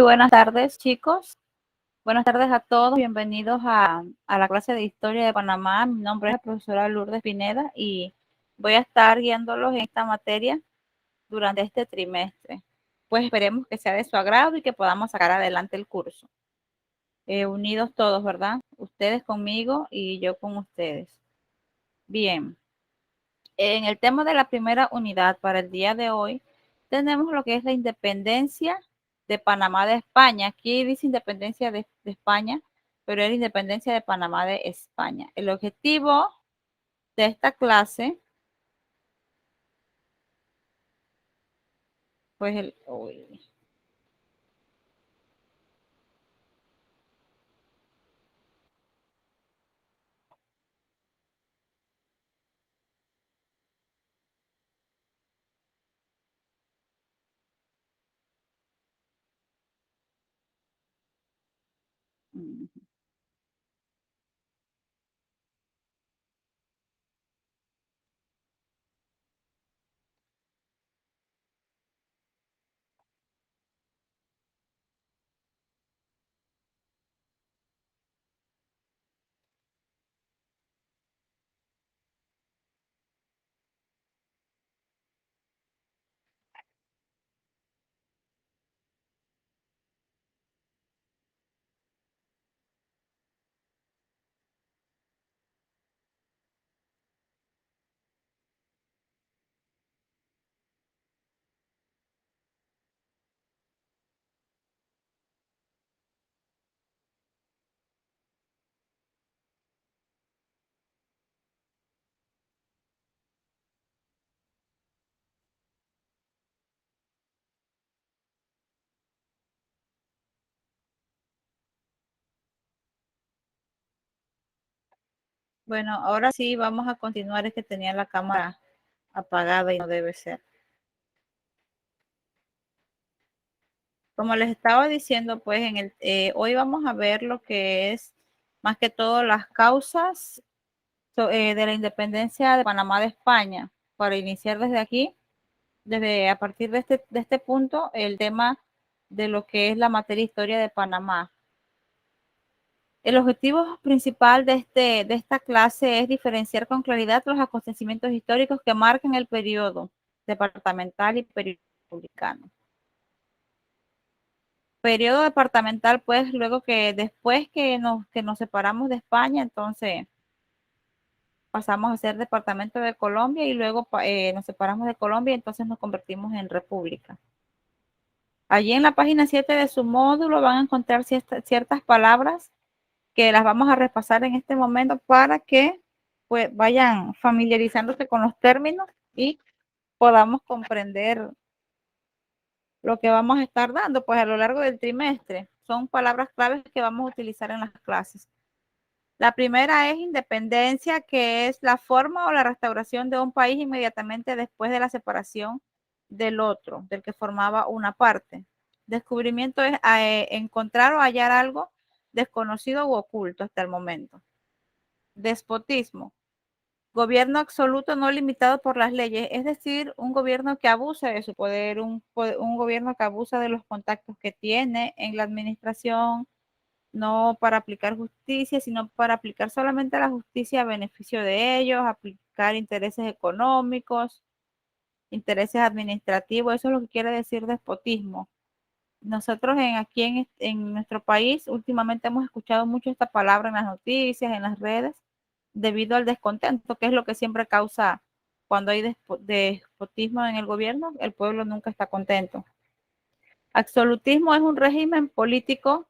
buenas tardes, chicos. Buenas tardes a todos. Bienvenidos a la clase de Historia de Panamá. Mi nombre es la profesora Lourdes Pineda y voy a estar guiándolos en esta materia durante este trimestre. Pues esperemos que sea de su agrado y que podamos sacar adelante el curso. Unidos todos, ¿verdad? Ustedes conmigo y yo con ustedes. Bien. En el tema de la primera unidad para el día de hoy, tenemos lo que es la independencia de Panamá de España. Aquí dice independencia de España, pero es la independencia de Panamá de España. El objetivo de esta clase, pues uy. Bueno, ahora sí vamos a continuar. Es que tenía la cámara apagada y no debe ser. Como les estaba diciendo, pues hoy vamos a ver lo que es más que todo las causas de la independencia de Panamá de España. Para iniciar desde aquí, desde a partir de este punto, el tema de lo que es la materia historia de Panamá. El objetivo principal de esta clase es diferenciar con claridad los acontecimientos históricos que marcan el periodo departamental y periodo republicano. Periodo departamental, pues luego que después que nos separamos de España, entonces pasamos a ser departamento de Colombia y luego nos separamos de Colombia y entonces nos convertimos en república. Allí en la página 7 de su módulo van a encontrar ciertas palabras que las vamos a repasar en este momento para que pues, vayan familiarizándose con los términos y podamos comprender lo que vamos a estar dando pues a lo largo del trimestre. Son palabras claves que vamos a utilizar en las clases. La primera es independencia, que es la forma o la restauración de un país inmediatamente después de la separación del otro, del que formaba una parte. Descubrimiento es encontrar o hallar algo desconocido u oculto hasta el momento. Despotismo, gobierno absoluto no limitado por las leyes, es decir, un gobierno que abusa de su poder, un gobierno que abusa de los contactos que tiene en la administración, no para aplicar justicia, sino para aplicar solamente la justicia a beneficio de ellos, aplicar intereses económicos, intereses administrativos, eso es lo que quiere decir despotismo. Nosotros aquí en nuestro país últimamente hemos escuchado mucho esta palabra en las noticias, en las redes, debido al descontento, que es lo que siempre causa cuando hay despotismo en el gobierno, el pueblo nunca está contento. Absolutismo es un régimen político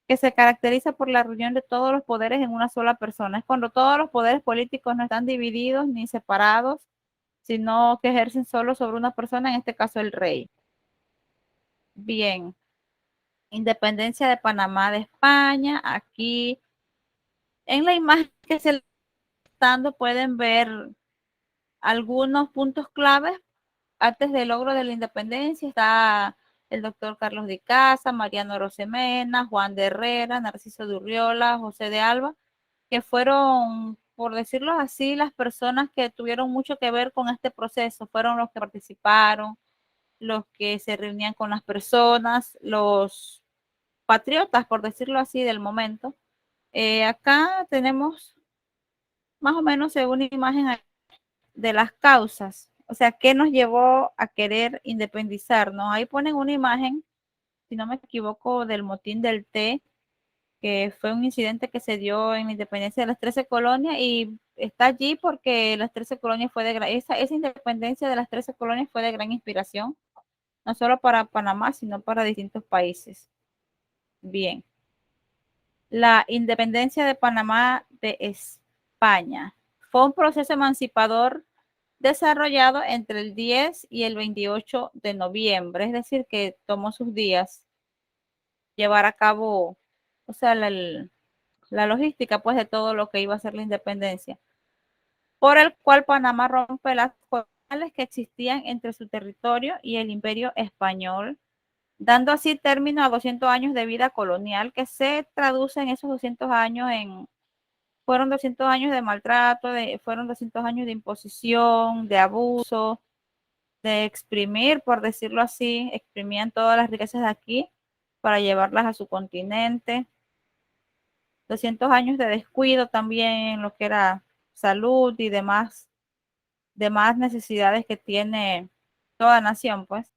que se caracteriza por la reunión de todos los poderes en una sola persona. Es cuando todos los poderes políticos no están divididos ni separados, sino que ejercen solo sobre una persona, en este caso el rey. Bien, independencia de Panamá de España. Aquí en la imagen que se está dando pueden ver algunos puntos claves. Antes del logro de la independencia está el doctor Carlos de Casa, Mariano Rosemena, Juan de Herrera, Narciso de Urriola, José de Alba, que fueron, por decirlo así, las personas que tuvieron mucho que ver con este proceso, fueron los que participaron, los que se reunían con las personas, los patriotas, por decirlo así, del momento. Acá tenemos más o menos una imagen de las causas, o sea, ¿qué nos llevó a querer independizarnos? Ahí ponen una imagen, si no me equivoco, del motín del té, que fue un incidente que se dio en la independencia de las 13 colonias y está allí porque las 13 colonias fue de esa independencia de las 13 colonias fue de gran inspiración, no solo para Panamá, sino para distintos países. Bien, la independencia de Panamá de España fue un proceso emancipador desarrollado entre el 10 y el 28 de noviembre, es decir, que tomó sus días llevar a cabo, o sea, la logística pues de todo lo que iba a ser la independencia, por el cual Panamá rompe las coloniales que existían entre su territorio y el imperio español, dando así término a 200 años de vida colonial que se traduce en esos 200 años fueron 200 años de maltrato, fueron 200 años de imposición, de abuso, de exprimir, por decirlo así, exprimían todas las riquezas de aquí para llevarlas a su continente. 200 años de descuido también en lo que era salud y demás necesidades que tiene toda nación, pues,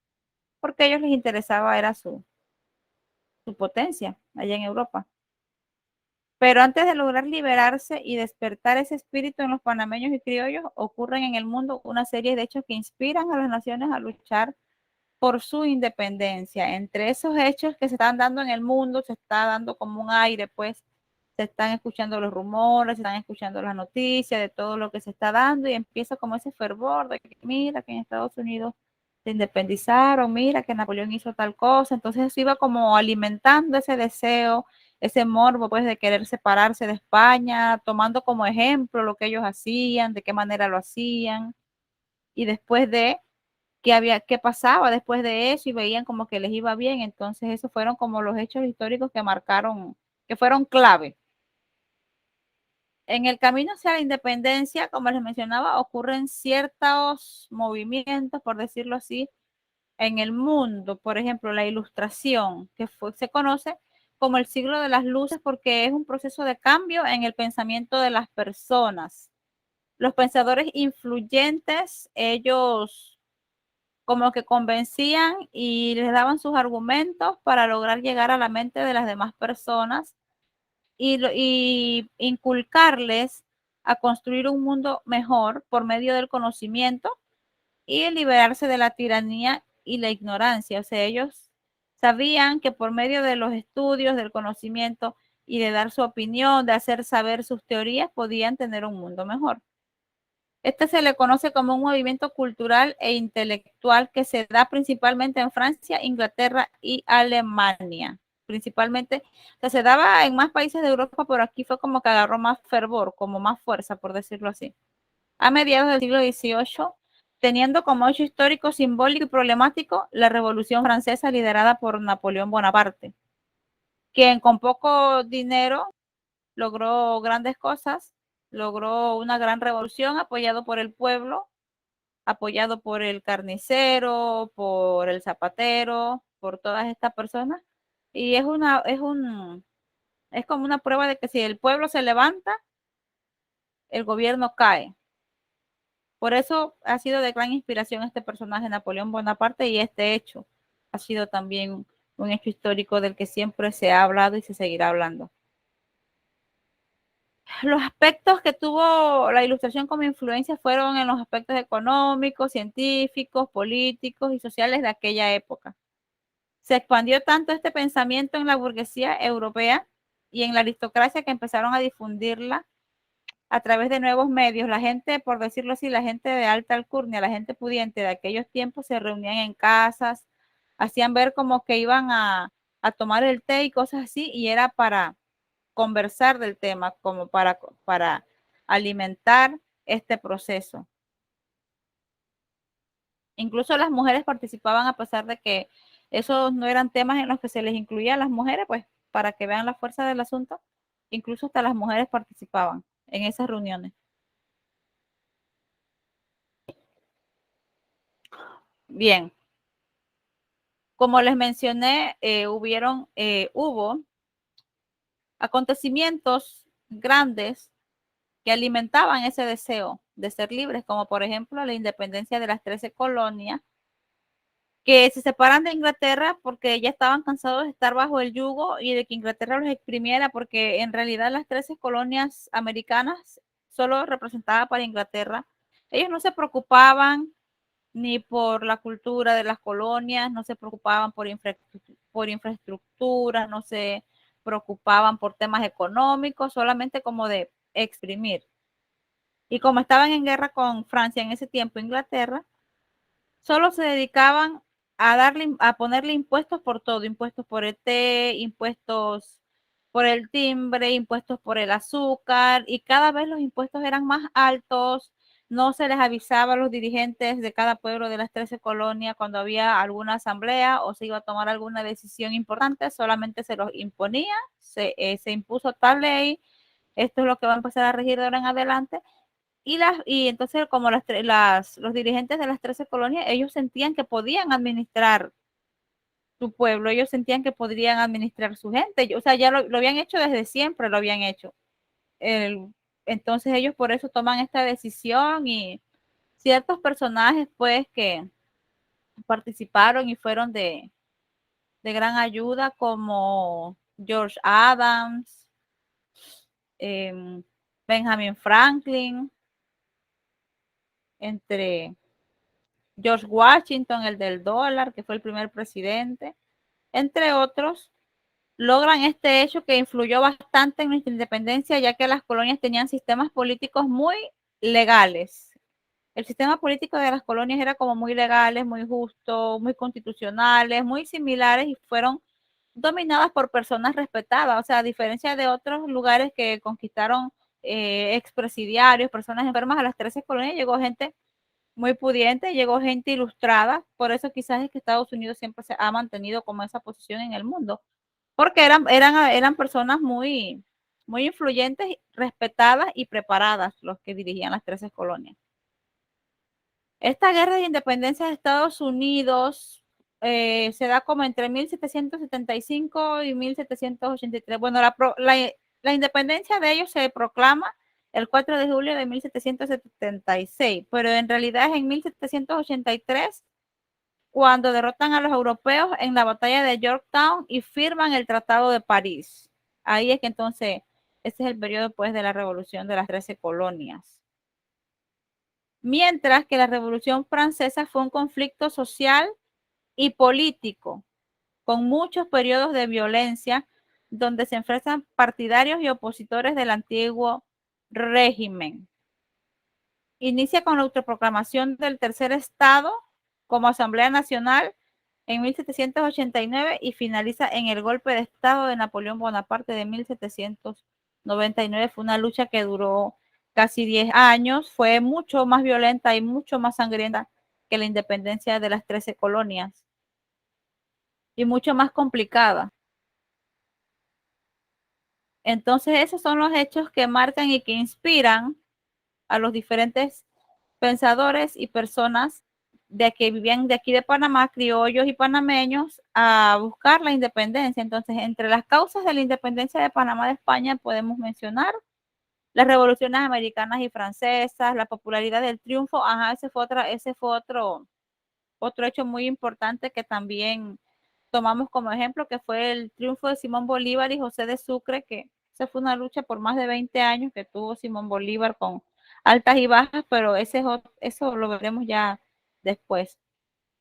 porque a ellos les interesaba era su potencia allá en Europa. Pero antes de lograr liberarse y despertar ese espíritu en los panameños y criollos, ocurren en el mundo una serie de hechos que inspiran a las naciones a luchar por su independencia. Entre esos hechos que se están dando en el mundo, se está dando como un aire, pues se están escuchando los rumores, se están escuchando las noticias de todo lo que se está dando y empieza como ese fervor de que mira que en Estados Unidos se independizaron, mira que Napoleón hizo tal cosa, entonces eso iba como alimentando ese deseo, ese morbo pues de querer separarse de España, tomando como ejemplo lo que ellos hacían, de qué manera lo hacían y después de qué pasaba después de eso y veían como que les iba bien. Entonces, esos fueron como los hechos históricos que marcaron, que fueron clave. En el camino hacia la independencia, como les mencionaba, ocurren ciertos movimientos, por decirlo así, en el mundo. Por ejemplo, la ilustración, se conoce como el siglo de las luces porque es un proceso de cambio en el pensamiento de las personas. Los pensadores influyentes, ellos como que convencían y les daban sus argumentos para lograr llegar a la mente de las demás personas y inculcarles a construir un mundo mejor por medio del conocimiento y liberarse de la tiranía y la ignorancia. O sea, ellos sabían que por medio de los estudios, del conocimiento y de dar su opinión, de hacer saber sus teorías, podían tener un mundo mejor. Este se le conoce como un movimiento cultural e intelectual que se da principalmente en Francia, Inglaterra y Alemania. Principalmente, o sea, se daba en más países de Europa, pero aquí fue como que agarró más fervor, como más fuerza, por decirlo así. A mediados del siglo XVIII, teniendo como hecho histórico, simbólico y problemático la Revolución Francesa liderada por Napoleón Bonaparte, quien con poco dinero logró grandes cosas, logró una gran revolución apoyado por el pueblo, apoyado por el carnicero, por el zapatero, por todas estas personas. Y es como una prueba de que si el pueblo se levanta, el gobierno cae. Por eso ha sido de gran inspiración este personaje, Napoleón Bonaparte, y este hecho ha sido también un hecho histórico del que siempre se ha hablado y se seguirá hablando. Los aspectos que tuvo la ilustración como influencia fueron en los aspectos económicos, científicos, políticos y sociales de aquella época. Se expandió tanto este pensamiento en la burguesía europea y en la aristocracia que empezaron a difundirla a través de nuevos medios. La gente, por decirlo así, la gente de alta alcurnia, la gente pudiente de aquellos tiempos se reunían en casas, hacían ver como que iban a tomar el té y cosas así, y era para conversar del tema, como para alimentar este proceso. Incluso las mujeres participaban a pesar de que esos no eran temas en los que se les incluía a las mujeres, pues para que vean la fuerza del asunto, incluso hasta las mujeres participaban en esas reuniones. Bien, Como les mencioné, hubo acontecimientos grandes que alimentaban ese deseo de ser libres, como por ejemplo la independencia de las 13 colonias, que se separan de Inglaterra porque ya estaban cansados de estar bajo el yugo y de que Inglaterra los exprimiera, porque en realidad las 13 colonias americanas solo representaban para Inglaterra. Ellos no se preocupaban ni por la cultura de las colonias, no se preocupaban por infraestructura, no se preocupaban por temas económicos, solamente como de exprimir. Y como estaban en guerra con Francia en ese tiempo, Inglaterra, solo se dedicaban a ponerle impuestos por todo, impuestos por el té, impuestos por el timbre, impuestos por el azúcar, y cada vez los impuestos eran más altos. No se les avisaba a los dirigentes de cada pueblo de las 13 colonias cuando había alguna asamblea o se iba a tomar alguna decisión importante, solamente se los imponía, se impuso tal ley, esto es lo que va a empezar a regir de ahora en adelante. Y entonces, como los dirigentes de las 13 colonias, ellos sentían que podían administrar su pueblo, ellos sentían que podrían administrar su gente. O sea, ya lo habían hecho desde siempre, lo habían hecho. El, entonces, ellos por eso toman esta decisión y ciertos personajes, pues, que participaron y fueron de gran ayuda, como George Adams, Benjamin Franklin, entre George Washington, el del dólar, que fue el primer presidente, entre otros, logran este hecho que influyó bastante en nuestra independencia, ya que las colonias tenían sistemas políticos muy legales. El sistema político de las colonias era como muy legales, muy justos, muy constitucionales, muy similares y fueron dominadas por personas respetadas. O sea, a diferencia de otros lugares que conquistaron expresidiarios, personas enfermas, a las 13 colonias llegó gente muy pudiente, llegó gente ilustrada, por eso quizás es que Estados Unidos siempre se ha mantenido como esa posición en el mundo, porque eran personas muy influyentes, respetadas y preparadas los que dirigían las 13 colonias. Esta guerra de independencia de Estados Unidos se da como entre 1775 y 1783. Bueno, la independencia de ellos se proclama el 4 de julio de 1776, pero en realidad es en 1783 cuando derrotan a los europeos en la batalla de Yorktown y firman el Tratado de París. Ahí es que entonces, ese es el periodo pues de la revolución de las 13 colonias. Mientras que la Revolución Francesa fue un conflicto social y político, con muchos periodos de violencia, donde se enfrentan partidarios y opositores del antiguo régimen. Inicia con la autoproclamación del tercer estado como Asamblea Nacional en 1789 y finaliza en el golpe de estado de Napoleón Bonaparte de 1799. Fue una lucha que duró casi 10 años, fue mucho más violenta y mucho más sangrienta que la independencia de las 13 colonias y mucho más complicada. Entonces, esos son los hechos que marcan y que inspiran a los diferentes pensadores y personas de que vivían de aquí de Panamá, criollos y panameños, a buscar la independencia. Entonces, entre las causas de la independencia de Panamá de España podemos mencionar las revoluciones americanas y francesas, la popularidad del triunfo. Ajá, ese fue otro hecho muy importante que también tomamos como ejemplo, que fue el triunfo de Simón Bolívar y José de Sucre, que esa fue una lucha por más de 20 años que tuvo Simón Bolívar con altas y bajas, pero eso lo veremos ya después.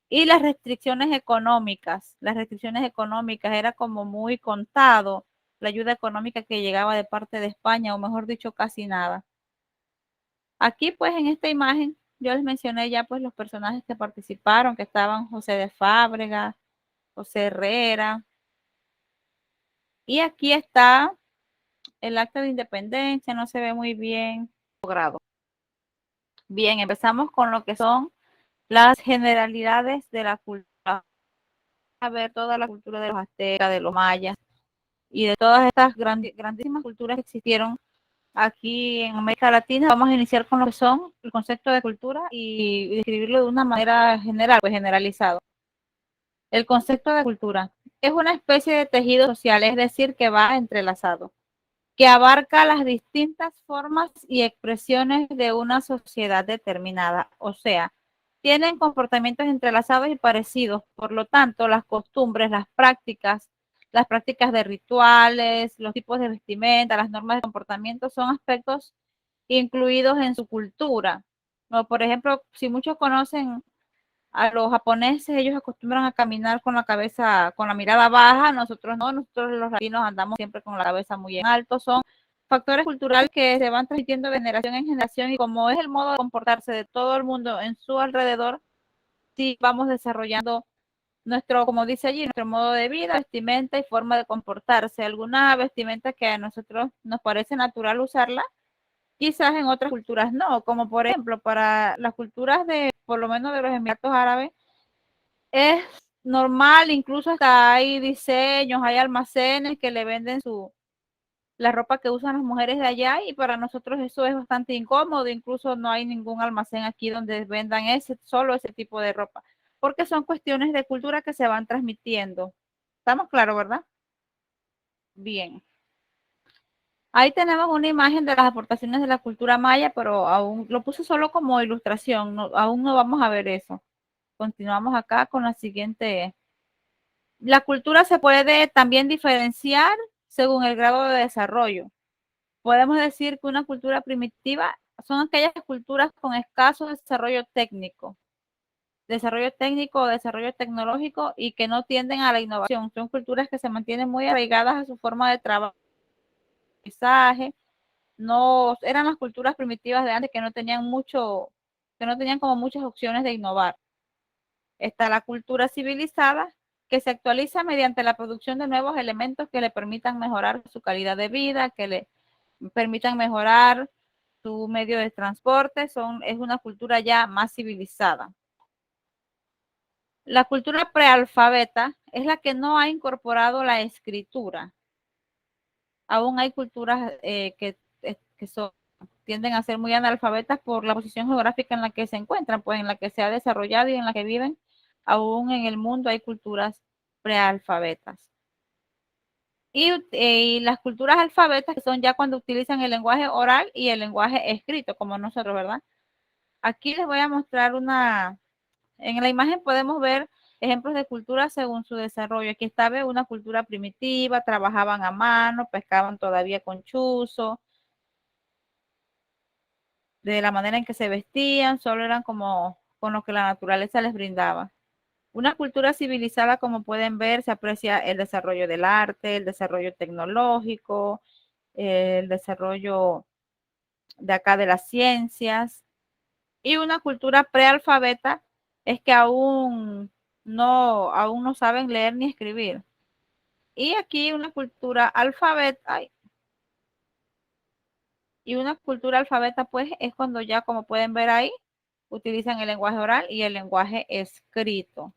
Y las restricciones económicas era como muy contado la ayuda económica que llegaba de parte de España, o mejor dicho, casi nada. Aquí pues en esta imagen yo les mencioné ya pues los personajes que participaron, que estaban José de Fábrega, José Herrera, y aquí está el acta de independencia, no se ve muy bien logrado. Bien, empezamos con lo que son las generalidades de la cultura. A ver toda la cultura de los aztecas, de los mayas y de todas estas grandísimas culturas que existieron aquí en América Latina. Vamos a iniciar con lo que son el concepto de cultura y describirlo de una manera general, pues generalizado. El concepto de cultura es una especie de tejido social, es decir, que va entrelazado, que abarca las distintas formas y expresiones de una sociedad determinada. O sea, tienen comportamientos entrelazados y parecidos. Por lo tanto, las costumbres, las prácticas de rituales, los tipos de vestimenta, las normas de comportamiento son aspectos incluidos en su cultura. ¿No? Por ejemplo, si muchos conocen a los japoneses, ellos acostumbran a caminar con la cabeza, con la mirada baja, nosotros no, nosotros los latinos andamos siempre con la cabeza muy en alto, son factores culturales que se van transmitiendo de generación en generación y como es el modo de comportarse de todo el mundo en su alrededor, sí vamos desarrollando nuestro, como dice allí, nuestro modo de vida, vestimenta y forma de comportarse. Alguna vestimenta que a nosotros nos parece natural usarla, quizás en otras culturas no, como por ejemplo para las culturas de, por lo menos de los Emiratos Árabes, es normal, incluso hasta hay diseños, hay almacenes que le venden la ropa que usan las mujeres de allá y para nosotros eso es bastante incómodo, incluso no hay ningún almacén aquí donde vendan solo ese tipo de ropa, porque son cuestiones de cultura que se van transmitiendo. ¿Estamos claros, verdad? Bien. Ahí tenemos una imagen de las aportaciones de la cultura maya, pero aún lo puse solo como ilustración, aún no vamos a ver eso. Continuamos acá con la siguiente. La cultura se puede también diferenciar según el grado de desarrollo. Podemos decir que una cultura primitiva son aquellas culturas con escaso desarrollo técnico o desarrollo tecnológico y que no tienden a la innovación. Son culturas que se mantienen muy arraigadas a su forma de trabajo, no eran las culturas primitivas de antes que no tenían que no tenían como muchas opciones de innovar. Está la cultura civilizada, que se actualiza mediante la producción de nuevos elementos que le permitan mejorar su calidad de vida, que le permitan mejorar su medio de transporte, es una cultura ya más civilizada. La cultura prealfabeta es la que no ha incorporado la escritura. Aún hay culturas que tienden a ser muy analfabetas por la posición geográfica en la que se encuentran, pues en la que se ha desarrollado y en la que viven. Aún en el mundo hay culturas prealfabetas. Y las culturas alfabetas que son ya cuando utilizan el lenguaje oral y el lenguaje escrito, como nosotros, ¿verdad? Aquí les voy a mostrar en la imagen podemos ver ejemplos de cultura según su desarrollo. Aquí está una cultura primitiva, trabajaban a mano, pescaban todavía con chuzo, de la manera en que se vestían, solo eran como con lo que la naturaleza les brindaba. Una cultura civilizada, como pueden ver, se aprecia el desarrollo del arte, el desarrollo tecnológico, el desarrollo de acá de las ciencias. Y una cultura prealfabeta es que aún no saben leer ni escribir. Y aquí una cultura alfabeta, y una cultura alfabeta pues es cuando ya, como pueden ver ahí, utilizan el lenguaje oral y el lenguaje escrito.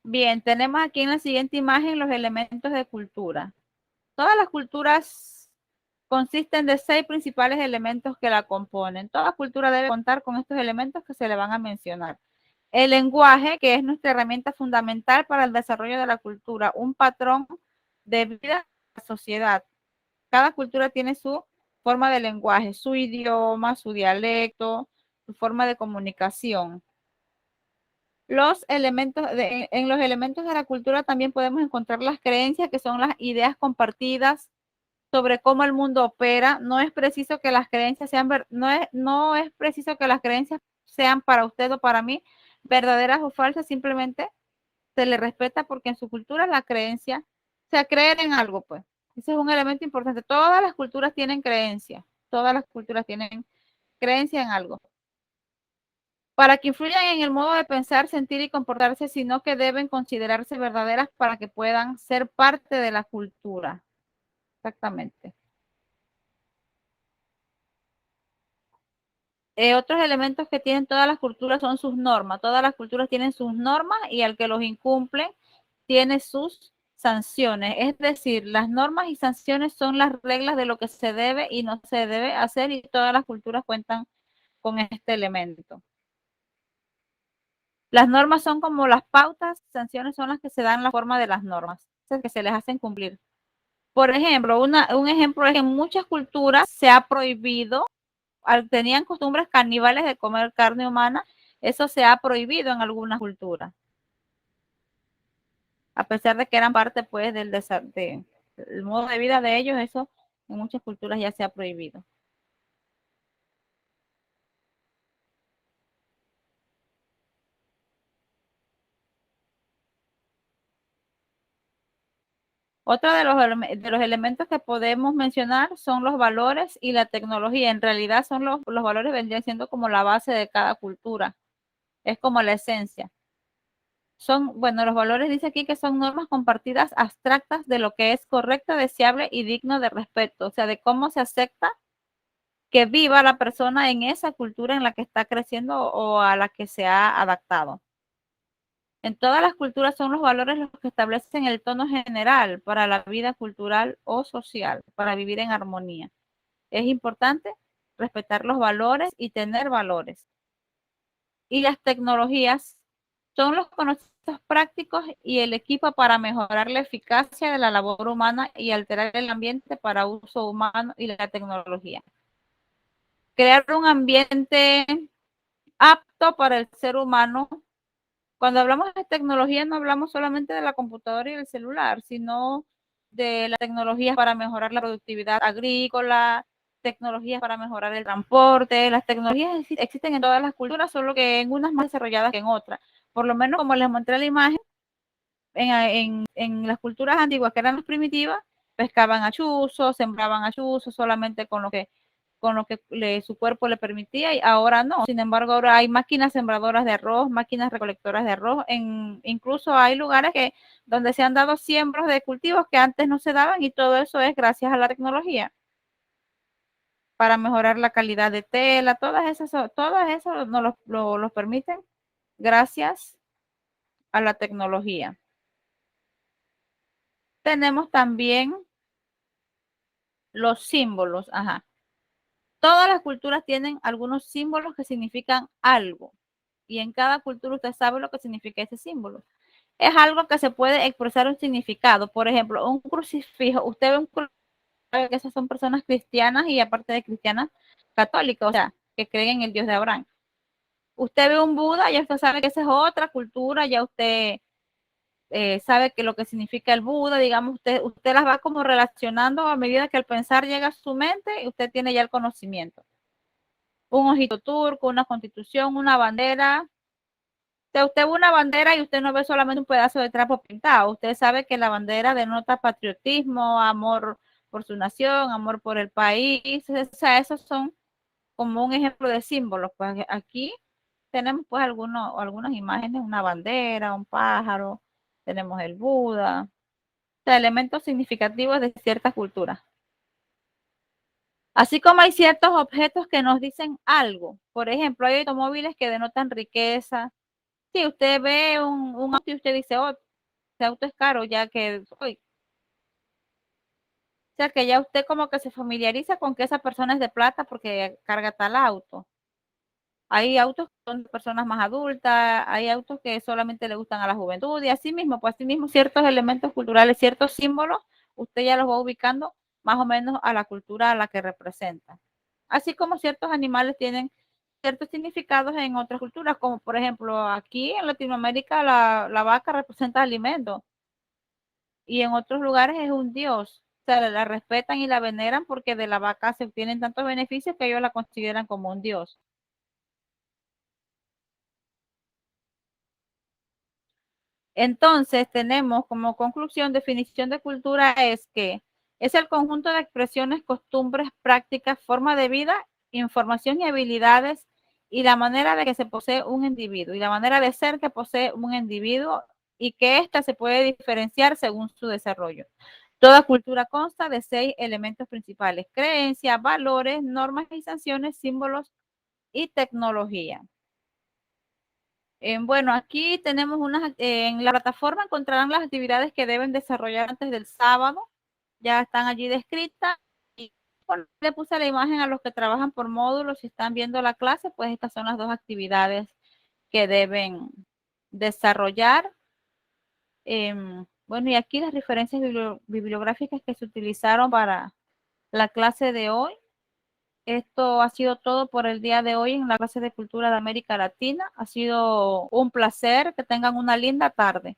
Bien, tenemos aquí en la siguiente imagen los elementos de cultura. Todas las culturas consisten de 6 principales elementos que la componen. Toda cultura debe contar con estos elementos que se le van a mencionar. El lenguaje, que es nuestra herramienta fundamental para el desarrollo de la cultura, un patrón de vida de la sociedad. Cada cultura tiene su forma de lenguaje, su idioma, su dialecto, su forma de comunicación. En los elementos de la cultura también podemos encontrar las creencias, que son las ideas compartidas sobre cómo el mundo opera. No es preciso que las creencias no es preciso que las creencias sean para usted o para mí verdaderas o falsas, simplemente se le respeta porque en su cultura la creencia, o sea, creer en algo, pues. Ese es un elemento importante. Todas las culturas tienen creencias, todas las culturas tienen creencia en algo. Para que influyan en el modo de pensar, sentir y comportarse, sino que deben considerarse verdaderas para que puedan ser parte de la cultura. Exactamente. Otros elementos que tienen todas las culturas son sus normas. Todas las culturas tienen sus normas y al que los incumple tiene sus sanciones. Es decir, las normas y sanciones son las reglas de lo que se debe y no se debe hacer y todas las culturas cuentan con este elemento. Las normas son como las pautas, sanciones son las que se dan en la forma de las normas, que se les hacen cumplir. Por ejemplo, un ejemplo es que en muchas culturas se ha prohibido, tenían costumbres caníbales de comer carne humana, eso se ha prohibido en algunas culturas, a pesar de que eran parte pues del modo de vida de ellos, eso en muchas culturas ya se ha prohibido. Otro de los elementos que podemos mencionar son los valores y la tecnología. En realidad son los valores vendrían siendo como la base de cada cultura, es como la esencia. Son, bueno, los valores dice aquí que son normas compartidas abstractas de lo que es correcto, deseable y digno de respeto, o sea, de cómo se acepta que viva la persona en esa cultura en la que está creciendo o a la que se ha adaptado. En todas las culturas son los valores los que establecen el tono general para la vida cultural o social, para vivir en armonía. Es importante respetar los valores y tener valores. Y las tecnologías son los conocimientos prácticos y el equipo para mejorar la eficacia de la labor humana y alterar el ambiente para uso humano y la tecnología. Crear un ambiente apto para el ser humano. Cuando hablamos de tecnología no hablamos solamente de la computadora y el celular, sino de las tecnologías para mejorar la productividad agrícola, tecnologías para mejorar el transporte. Las tecnologías existen en todas las culturas, solo que en unas más desarrolladas que en otras. Por lo menos como les mostré la imagen, en las culturas antiguas que eran las primitivas, pescaban a chuzo, sembraban a chuzo solamente con lo que su cuerpo le permitía y ahora no. Sin embargo, ahora hay máquinas sembradoras de arroz, máquinas recolectoras de arroz, incluso hay lugares donde se han dado siembros de cultivos que antes no se daban y todo eso es gracias a la tecnología para mejorar la calidad de tela, todas eso nos lo permiten gracias a la tecnología. Tenemos también los símbolos, ajá. Todas las culturas tienen algunos símbolos que significan algo y en cada cultura usted sabe lo que significa ese símbolo. Es algo que se puede expresar un significado. Por ejemplo, un crucifijo, usted ve un crucifijo, que esas son personas cristianas y aparte de cristianas, católicas, o sea, que creen en el Dios de Abraham. Usted ve un Buda, ya usted sabe que esa es otra cultura, ya usted sabe que lo que significa el Buda, digamos, usted las va como relacionando a medida que el pensar llega a su mente y usted tiene ya el conocimiento. Un ojito turco, una constitución, una bandera. Usted ve una bandera y usted no ve solamente un pedazo de trapo pintado. Usted sabe que la bandera denota patriotismo, amor por su nación, amor por el país. O sea, esos son como un ejemplo de símbolos. Pues aquí tenemos pues algunas imágenes, una bandera, un pájaro, tenemos el Buda, o sea, elementos significativos de ciertas culturas. Así como hay ciertos objetos que nos dicen algo. Por ejemplo, hay automóviles que denotan riqueza. Si usted ve un auto y usted dice, oh, ese auto es caro, ya que, uy, o sea, que ya usted como que se familiariza con que esa persona es de plata porque carga tal auto. Hay autos que son de personas más adultas, hay autos que solamente le gustan a la juventud y así mismo, pues así mismo ciertos elementos culturales, ciertos símbolos, usted ya los va ubicando más o menos a la cultura a la que representa. Así como ciertos animales tienen ciertos significados en otras culturas, como por ejemplo aquí en Latinoamérica la vaca representa alimento y en otros lugares es un dios. O sea, la respetan y la veneran porque de la vaca se obtienen tantos beneficios que ellos la consideran como un dios. Entonces, tenemos como conclusión, definición de cultura es que es el conjunto de expresiones, costumbres, prácticas, forma de vida, información y habilidades y la manera de que se posee un individuo y la manera de ser que posee un individuo y que ésta se puede diferenciar según su desarrollo. Toda cultura consta de 6 elementos principales: creencias, valores, normas y sanciones, símbolos y tecnología. Bueno, aquí tenemos en la plataforma encontrarán las actividades que deben desarrollar antes del sábado, ya están allí descritas. Y bueno, le puse la imagen a los que trabajan por módulos, si están viendo la clase, pues estas son las 2 actividades que deben desarrollar. Bueno, y aquí las referencias bibliográficas que se utilizaron para la clase de hoy. Esto ha sido todo por el día de hoy en la clase de Cultura de América Latina. Ha sido un placer. Que tengan una linda tarde.